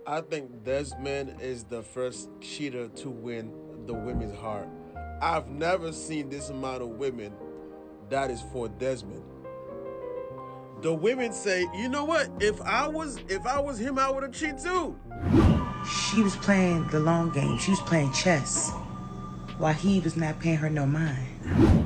I think Desmond is the first cheater to win the women's heart. I've never seen this amount of women that is for Desmond. The women say, you know what? If I was him, I would have cheated too. She was playing the long game. She was playing chess while he was not paying her no mind.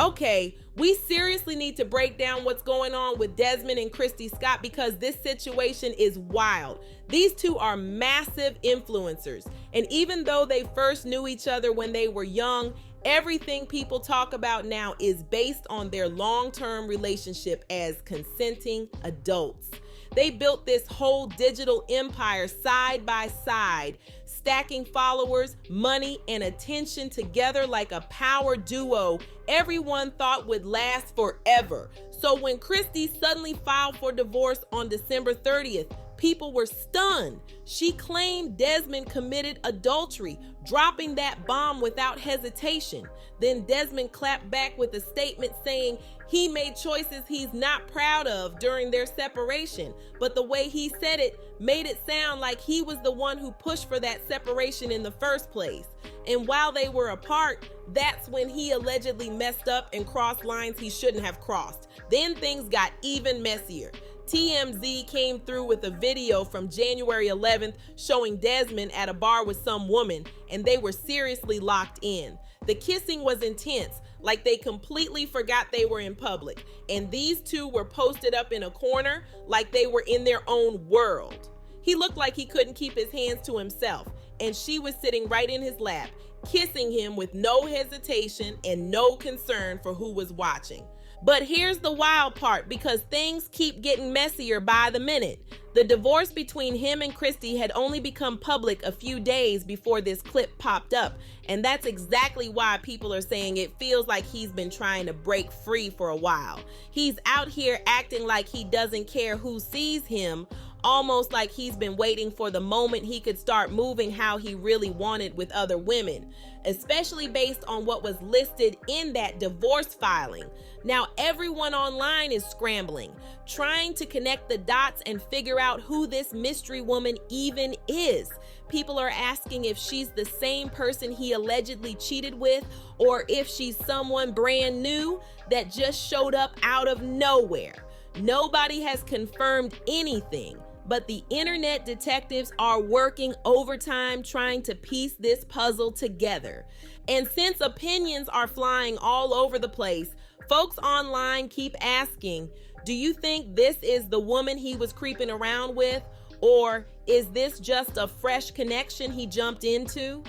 Okay, we seriously need to break down what's going on with Desmond and Kristy Scott because this situation is wild. These two are massive influencers, and even though they first knew each other when they were young, everything people talk about now is based on their long-term relationship as consenting adults. They built this whole digital empire side by side, stacking followers, money, and attention together like a power duo everyone thought would last forever. So when Kristy suddenly filed for divorce on December 30th, people were stunned. She claimed Desmond committed adultery, dropping that bomb without hesitation. Then Desmond clapped back with a statement saying he made choices he's not proud of during their separation, but the way he said it made it sound like he was the one who pushed for that separation in the first place. And while they were apart, that's when he allegedly messed up and crossed lines he shouldn't have crossed. Then things got even messier. TMZ came through with a video from January 11th showing Desmond at a bar with some woman, and they were seriously locked in. The kissing was intense, like they completely forgot they were in public, and these two were posted up in a corner like they were in their own world. He looked like he couldn't keep his hands to himself, and she was sitting right in his lap, kissing him with no hesitation and no concern for who was watching. But here's the wild part, because things keep getting messier by the minute. The divorce between him and Kristy had only become public a few days before this clip popped up, and that's exactly why people are saying it feels like he's been trying to break free for a while. He's out here acting like he doesn't care who sees him, almost like he's been waiting for the moment he could start moving how he really wanted with other women, especially based on what was listed in that divorce filing. Now everyone online is scrambling, trying to connect the dots and figure out who this mystery woman even is. People are asking if she's the same person he allegedly cheated with, or if she's someone brand new that just showed up out of nowhere. Nobody has confirmed anything, but the internet detectives are working overtime trying to piece this puzzle together. And since opinions are flying all over the place, folks online keep asking, do you think this is the woman he was creeping around with? Or is this just a fresh connection he jumped into?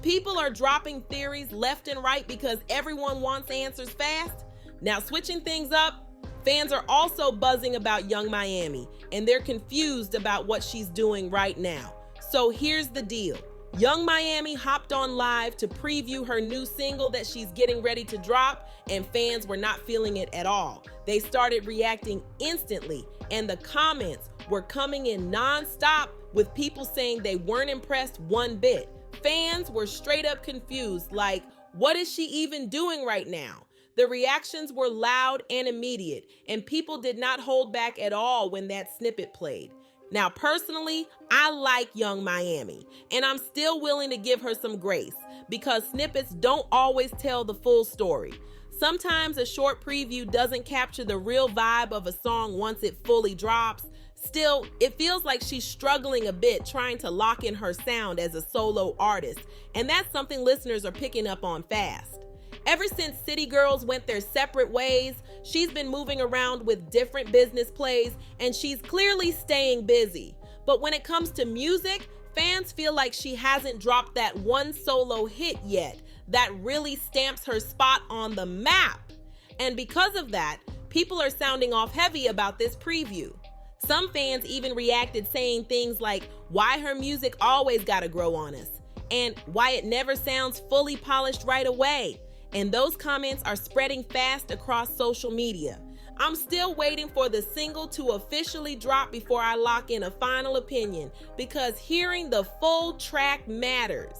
People are dropping theories left and right because everyone wants answers fast. Now, switching things up, fans are also buzzing about Young Miami, and they're confused about what she's doing right now. So here's the deal. Young Miami hopped on live to preview her new single that she's getting ready to drop, and fans were not feeling it at all. They started reacting instantly, and the comments were coming in non-stop with people saying they weren't impressed one bit. Fans were straight up confused, like, what is she even doing right now? The reactions were loud and immediate, and people did not hold back at all when that snippet played. Now, personally, I like Young Miami, and I'm still willing to give her some grace because snippets don't always tell the full story. Sometimes a short preview doesn't capture the real vibe of a song once it fully drops. Still, it feels like she's struggling a bit trying to lock in her sound as a solo artist, and that's something listeners are picking up on fast. Ever since City Girls went their separate ways, she's been moving around with different business plays, and she's clearly staying busy. But when it comes to music, fans feel like she hasn't dropped that one solo hit yet that really stamps her spot on the map. And because of that, people are sounding off heavy about this preview. Some fans even reacted saying things like, why her music always gotta grow on us, and why it never sounds fully polished right away. And those comments are spreading fast across social media. I'm still waiting for the single to officially drop before I lock in a final opinion, because hearing the full track matters.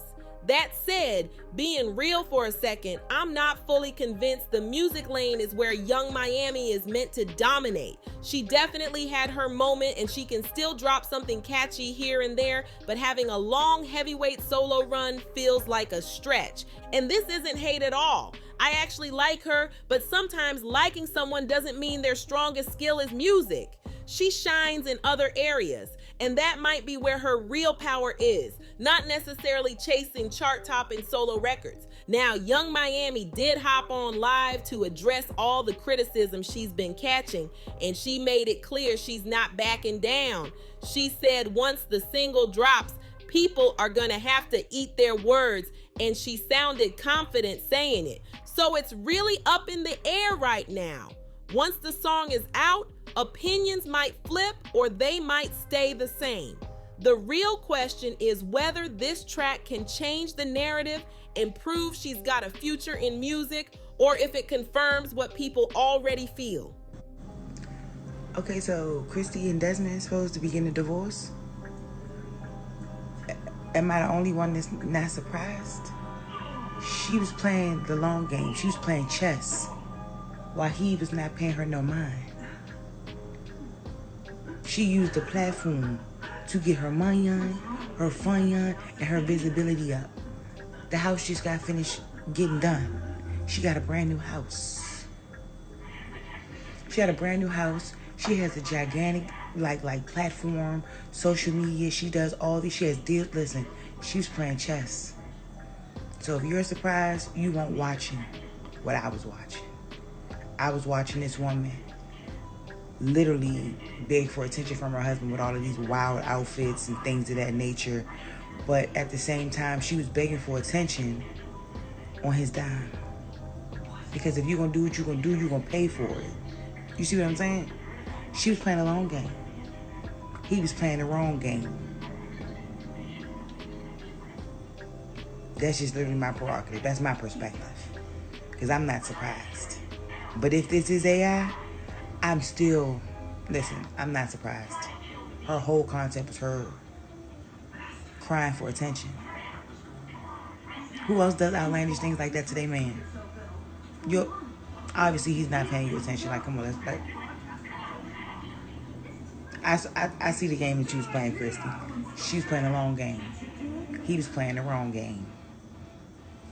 That said, being real for a second, I'm not fully convinced the music lane is where Young Miami is meant to dominate. She definitely had her moment and she can still drop something catchy here and there, but having a long heavyweight solo run feels like a stretch. And this isn't hate at all. I actually like her, but sometimes liking someone doesn't mean their strongest skill is music. She shines in other areas, and that might be where her real power is, not necessarily chasing chart-topping solo records. Now, Young Miami did hop on live to address all the criticism she's been catching, and she made it clear she's not backing down. She said once the single drops, people are gonna have to eat their words, and she sounded confident saying it. So it's really up in the air right now. Once the song is out, opinions might flip or they might stay the same. The real question is whether this track can change the narrative and prove she's got a future in music, or if it confirms what people already feel. Okay, so Kristy and Desmond is supposed to be getting a divorce? Am I the only one that's not surprised? She was playing the long game. She was playing chess while he was not paying her no mind. She used the platform to get her money on, her fun on, and her visibility up. The house just got finished getting done. She got a brand new house. She had a brand new house. She has a gigantic like platform, social media. She does all this. She has deals. Listen, she was playing chess. So if you're surprised, you weren't watching what I was watching. I was watching this woman literally beg for attention from her husband with all of these wild outfits and things of that nature. But at the same time, she was begging for attention on his dime. Because if you're going to do what you're going to do, you're going to pay for it. You see what I'm saying? She was playing a long game. He was playing the wrong game. That's just literally my prerogative. That's my perspective. Because I'm not surprised. But if this is AI, I'm still, listen, I'm not surprised. Her whole concept was her crying for attention. Who else does outlandish things like that to their man? Obviously he's not paying you attention. Like, come on, let's like. I see the game that she was playing, Kristy. She was playing the long game. He was playing the wrong game.